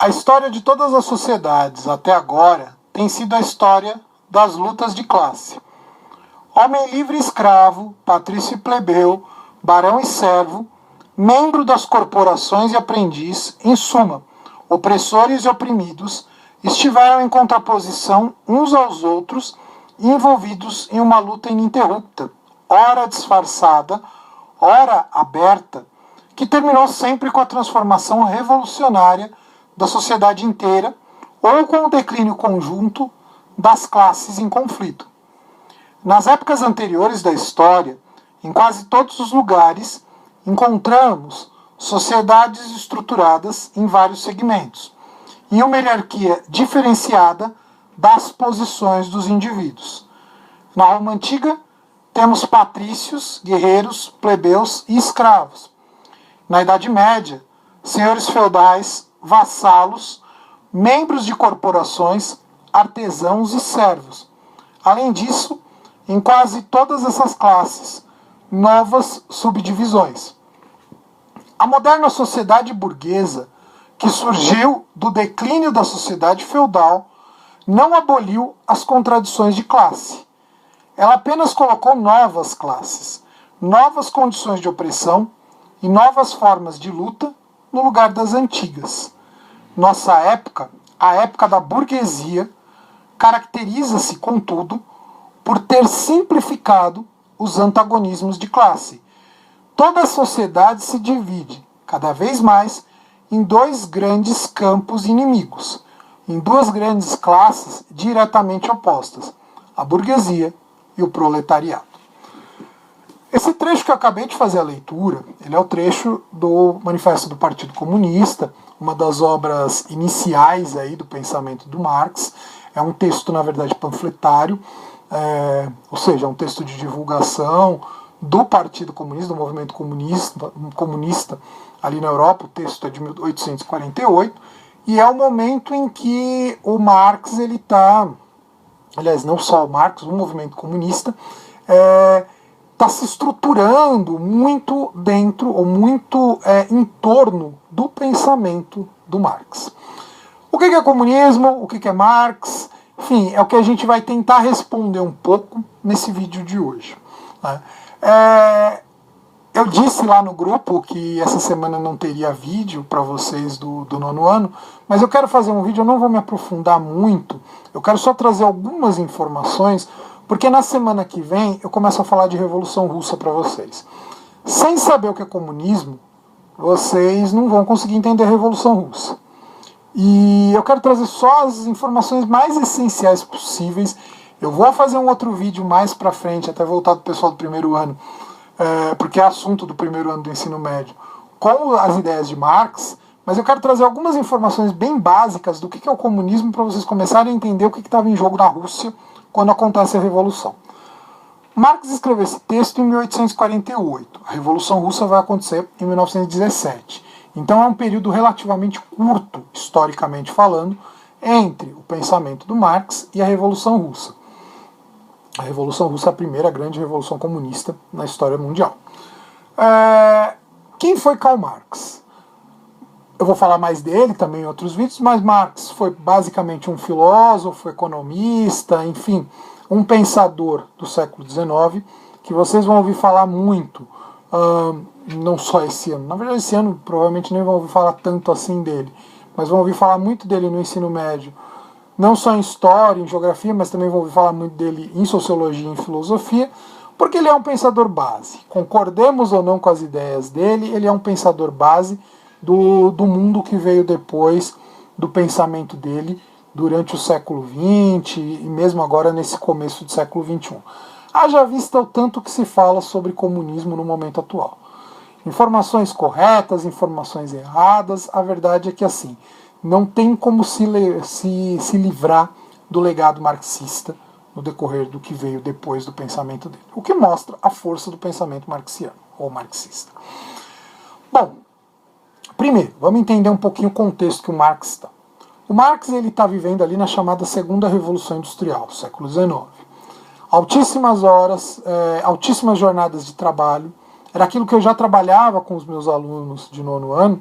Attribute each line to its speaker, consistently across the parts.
Speaker 1: A história de todas as sociedades até agora tem sido a história das lutas de classe. Homem livre e escravo, patrício e plebeu, barão e servo, membro das corporações e aprendiz, em suma, opressores e oprimidos, estiveram em contraposição uns aos outros e envolvidos em uma luta ininterrupta, ora disfarçada, ora aberta, que terminou sempre com a transformação revolucionária da sociedade inteira ou com o declínio conjunto das classes em conflito. Nas épocas anteriores da história, em quase todos os lugares, encontramos sociedades estruturadas em vários segmentos e uma hierarquia diferenciada das posições dos indivíduos. Na Roma Antiga, temos patrícios, guerreiros, plebeus e escravos. Na Idade Média, senhores feudais, vassalos, membros de corporações, artesãos e servos. Além disso, em quase todas essas classes, novas subdivisões. A moderna sociedade burguesa, que surgiu do declínio da sociedade feudal, não aboliu as contradições de classe. Ela apenas colocou novas classes, novas condições de opressão e novas formas de luta no lugar das antigas. Nossa época, a época da burguesia, caracteriza-se, contudo, por ter simplificado os antagonismos de classe. Toda a sociedade se divide, cada vez mais, em dois grandes campos inimigos, em duas grandes classes diretamente opostas, a burguesia e o proletariado. Esse trecho que eu acabei de fazer a leitura, ele é o trecho do Manifesto do Partido Comunista, uma das obras iniciais aí do pensamento do Marx. É um texto, na verdade, panfletário, ou seja, é um texto de divulgação do Partido Comunista, do movimento comunista ali na Europa. O texto é de 1848, e é o momento em que o Marx, ele está, aliás, não só o Marx, o movimento comunista, está se estruturando muito dentro, ou muito em torno do pensamento do Marx. O que é comunismo? O que é Marx? Enfim, é o que a gente vai tentar responder um pouco nesse vídeo de hoje. Eu disse lá no grupo que essa semana não teria vídeo para vocês do nono ano, mas eu quero fazer um vídeo, eu não vou me aprofundar muito, eu quero só trazer algumas informações, porque na semana que vem eu começo a falar de Revolução Russa para vocês. Sem saber o que é comunismo, vocês não vão conseguir entender a Revolução Russa. E eu quero trazer só as informações mais essenciais possíveis. Eu vou fazer um outro vídeo mais para frente, até voltar do pessoal do primeiro ano, porque é assunto do primeiro ano do ensino médio, com as ideias de Marx, mas eu quero trazer algumas informações bem básicas do que é o comunismo para vocês começarem a entender o que estava em jogo na Rússia quando acontece a Revolução. Marx escreveu esse texto em 1848. A Revolução Russa vai acontecer em 1917. Então é um período relativamente curto, historicamente falando, entre o pensamento do Marx e a Revolução Russa. A Revolução Russa é a primeira grande revolução comunista na história mundial. Quem foi Karl Marx? Eu vou falar mais dele também em outros vídeos, mas Marx foi basicamente um filósofo, economista, enfim, um pensador do século XIX, que vocês vão ouvir falar muito, não só esse ano. Na verdade, esse ano provavelmente nem vão ouvir falar tanto assim dele, mas vão ouvir falar muito dele no ensino médio, não só em história, em geografia, mas também vão ouvir falar muito dele em sociologia e em filosofia, porque ele é um pensador base. Concordemos ou não com as ideias dele, ele é um pensador base do mundo que veio depois do pensamento dele durante o século XX e mesmo agora nesse começo do século XXI. Haja vista o tanto que se fala sobre comunismo no momento atual. Informações corretas, informações erradas, a verdade é que assim, não tem como se livrar do legado marxista no decorrer do que veio depois do pensamento dele. O que mostra a força do pensamento marxiano, ou marxista. Bom, primeiro, vamos entender um pouquinho o contexto que o Marx está. O Marx está vivendo ali na chamada Segunda Revolução Industrial, século XIX. Altíssimas horas, altíssimas jornadas de trabalho. Era aquilo que eu já trabalhava com os meus alunos de nono ano,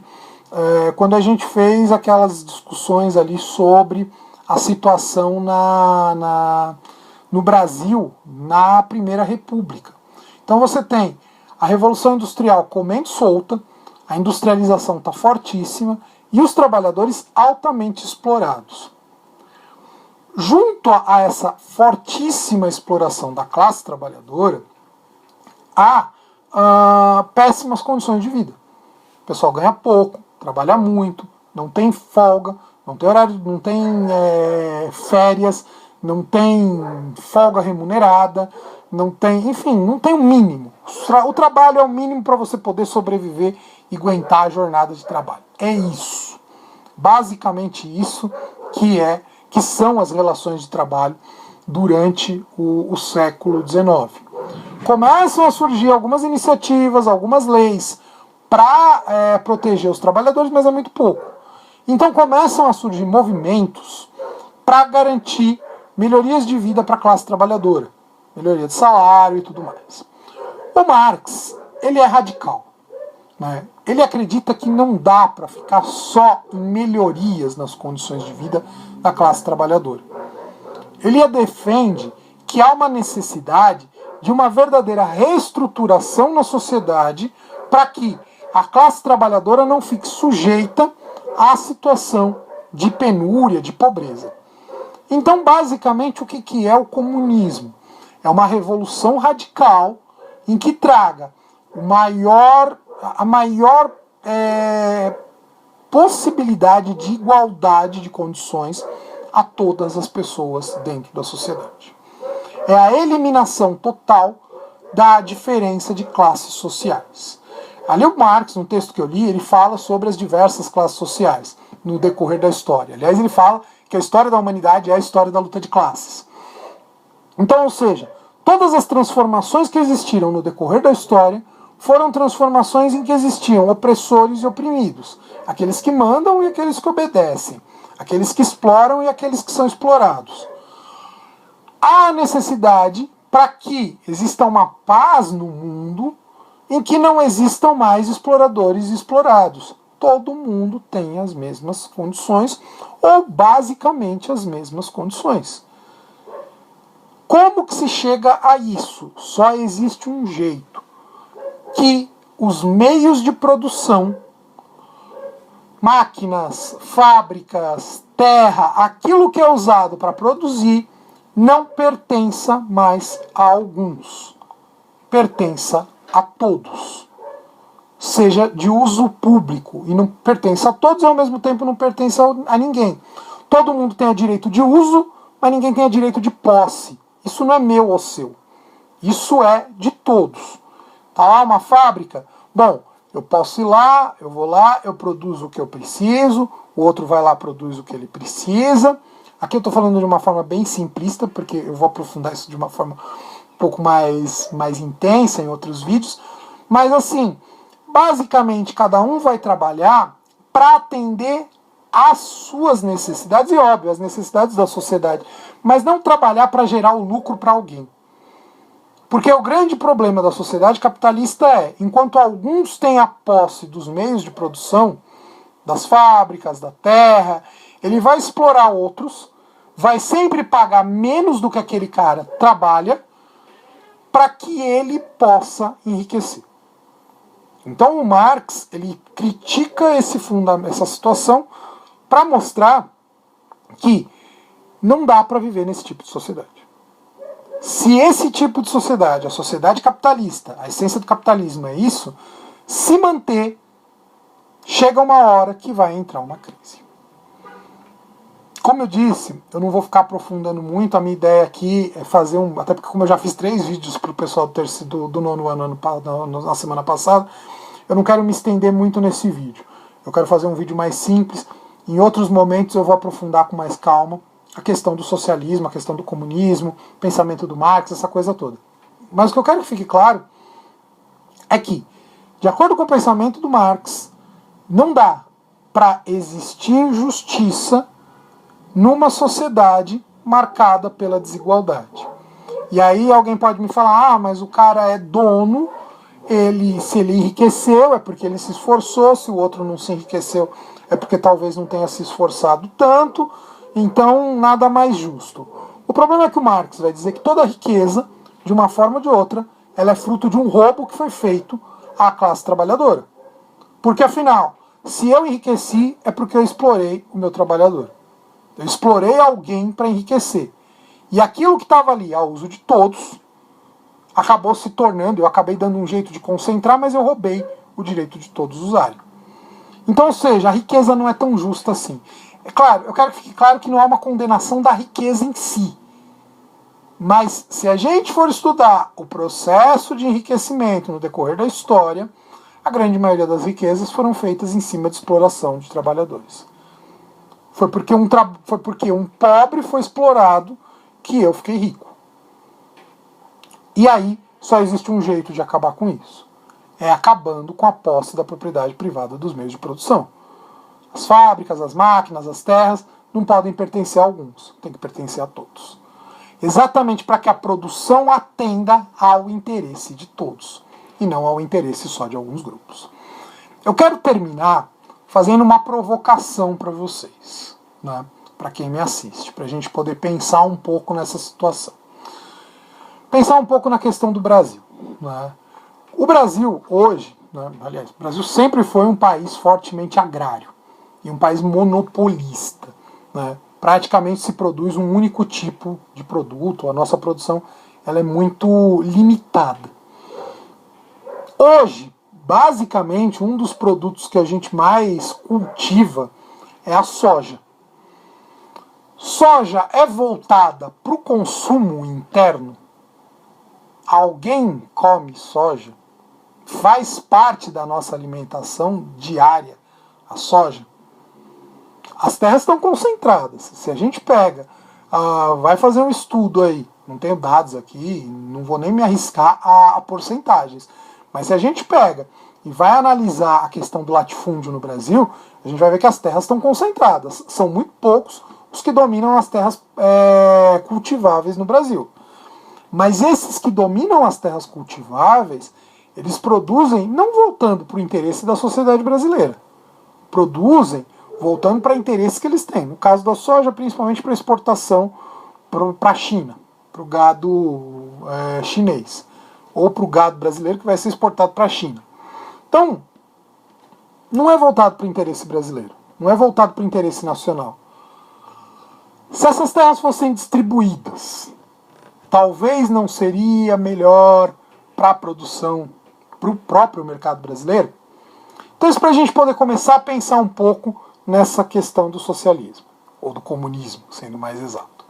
Speaker 1: quando a gente fez aquelas discussões ali sobre a situação no Brasil na Primeira República. Então você tem a Revolução Industrial comendo solta, a industrialização está fortíssima e os trabalhadores altamente explorados. Junto a essa fortíssima exploração da classe trabalhadora, há péssimas condições de vida. O pessoal ganha pouco, trabalha muito, não tem folga, não tem horário, não tem férias, não tem folga remunerada, não tem, enfim, não tem o mínimo. O trabalho é o mínimo para você poder sobreviver e aguentar a jornada de trabalho. É isso. Basicamente isso que são as relações de trabalho durante o século XIX. Começam a surgir algumas iniciativas, algumas leis para proteger os trabalhadores, mas é muito pouco. Então começam a surgir movimentos para garantir melhorias de vida para a classe trabalhadora, melhoria de salário e tudo mais. O Marx, ele é radical, né? Ele acredita que não dá para ficar só em melhorias nas condições de vida da classe trabalhadora. Ele defende que há uma necessidade de uma verdadeira reestruturação na sociedade para que a classe trabalhadora não fique sujeita à situação de penúria, de pobreza. Então, basicamente, o que é o comunismo? É uma revolução radical em que traga a maior possibilidade de igualdade de condições a todas as pessoas dentro da sociedade. É a eliminação total da diferença de classes sociais. Ali o Marx, no texto que eu li, ele fala sobre as diversas classes sociais no decorrer da história. Aliás, ele fala que a história da humanidade é a história da luta de classes. Então, ou seja, todas as transformações que existiram no decorrer da história foram transformações em que existiam opressores e oprimidos, aqueles que mandam e aqueles que obedecem, aqueles que exploram e aqueles que são explorados. Há necessidade para que exista uma paz no mundo em que não existam mais exploradores e explorados. Todo mundo tem as mesmas condições, ou basicamente as mesmas condições. Como que se chega a isso? Só existe um jeito: que os meios de produção, máquinas, fábricas, terra, aquilo que é usado para produzir, não pertença mais a alguns, pertença a todos. Seja de uso público e não pertence a todos e ao mesmo tempo não pertence a ninguém. Todo mundo tem o direito de uso, mas ninguém tem o direito de posse. Isso não é meu ou seu. Isso é de todos. Tá lá uma fábrica? Bom, eu posso ir lá, eu vou lá, eu produzo o que eu preciso, o outro vai lá, produz o que ele precisa. Aqui eu estou falando de uma forma bem simplista, porque eu vou aprofundar isso de uma forma um pouco mais intensa em outros vídeos. Mas assim, basicamente cada um vai trabalhar para atender às suas necessidades, e óbvio, as necessidades da sociedade, mas não trabalhar para gerar o lucro para alguém. Porque o grande problema da sociedade capitalista é, enquanto alguns têm a posse dos meios de produção, das fábricas, da terra, ele vai explorar outros, vai sempre pagar menos do que aquele cara trabalha, para que ele possa enriquecer. Então o Marx, ele critica essa situação para mostrar que não dá para viver nesse tipo de sociedade. Se esse tipo de sociedade, a sociedade capitalista, a essência do capitalismo é isso, se manter, chega uma hora que vai entrar uma crise. Como eu disse, eu não vou ficar aprofundando muito, a minha ideia aqui é fazer até porque como eu já fiz 3 vídeos para o pessoal do nono ano na semana passada, eu não quero me estender muito nesse vídeo. Eu quero fazer um vídeo mais simples, em outros momentos eu vou aprofundar com mais calma a questão do socialismo, a questão do comunismo, pensamento do Marx, essa coisa toda. Mas o que eu quero que fique claro é que, de acordo com o pensamento do Marx, não dá para existir justiça numa sociedade marcada pela desigualdade. E aí alguém pode me falar, mas o cara é dono, se ele enriqueceu, é porque ele se esforçou, se o outro não se enriqueceu, é porque talvez não tenha se esforçado tanto, então nada mais justo. O problema é que o Marx vai dizer que toda riqueza, de uma forma ou de outra, ela é fruto de um roubo que foi feito à classe trabalhadora. Porque afinal, se eu enriqueci, é porque eu explorei o meu trabalhador. Eu explorei alguém para enriquecer. E aquilo que estava ali ao uso de todos, acabou se tornando, eu acabei dando um jeito de concentrar, mas eu roubei o direito de todos usarem. Então, ou seja, a riqueza não é tão justa assim. É claro, eu quero que fique claro que não há uma condenação da riqueza em si. Mas se a gente for estudar o processo de enriquecimento no decorrer da história, a grande maioria das riquezas foram feitas em cima de exploração de trabalhadores. Foi porque um pobre foi explorado que eu fiquei rico. E aí só existe um jeito de acabar com isso. É acabando com a posse da propriedade privada dos meios de produção. As fábricas, as máquinas, as terras não podem pertencer a alguns, tem que pertencer a todos. Exatamente para que a produção atenda ao interesse de todos, e não ao interesse só de alguns grupos. Eu quero terminar fazendo uma provocação para vocês, né? Para quem me assiste, para a gente poder pensar um pouco nessa situação. Pensar um pouco na questão do Brasil. Né? O Brasil hoje, né, aliás, o Brasil sempre foi um país fortemente agrário e um país monopolista. Né? Praticamente se produz um único tipo de produto, a nossa produção ela é muito limitada. Hoje, basicamente, um dos produtos que a gente mais cultiva é a soja. Soja é voltada para o consumo interno? Alguém come soja? Faz parte da nossa alimentação diária a soja? As terras estão concentradas. Se a gente pega, vai fazer um estudo aí, não tenho dados aqui, não vou nem me arriscar a porcentagens, mas se a gente pega e vai analisar a questão do latifúndio no Brasil, a gente vai ver que as terras estão concentradas. São muito poucos os que dominam as terras cultiváveis no Brasil. Mas esses que dominam as terras cultiváveis, eles produzem não voltando para o interesse da sociedade brasileira. Produzem voltando para interesses que eles têm. No caso da soja, principalmente para exportação para a China, para o gado chinês. Ou para o gado brasileiro que vai ser exportado para a China. Então, não é voltado para o interesse brasileiro. Não é voltado para o interesse nacional. Se essas terras fossem distribuídas, talvez não seria melhor para a produção, para o próprio mercado brasileiro? Então isso para a gente poder começar a pensar um pouco nessa questão do socialismo, ou do comunismo, sendo mais exato.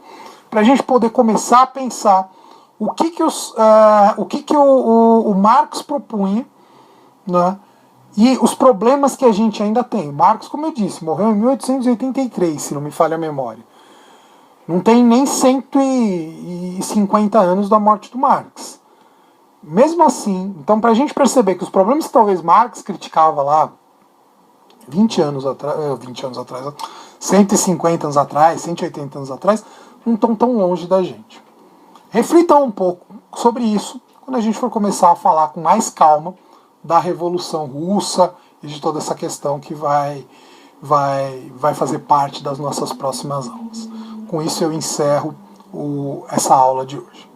Speaker 1: Para a gente poder começar a pensar o que o Marx propunha, né, e os problemas que a gente ainda tem. O Marx, como eu disse, morreu em 1883, se não me falha a memória. Não tem nem 150 anos da morte do Marx. Mesmo assim, então para a gente perceber que os problemas que talvez Marx criticava lá 150 anos atrás, 180 anos atrás, não estão tão longe da gente. Reflitam um pouco sobre isso quando a gente for começar a falar com mais calma da Revolução Russa e de toda essa questão que vai fazer parte das nossas próximas aulas. Com isso eu encerro essa aula de hoje.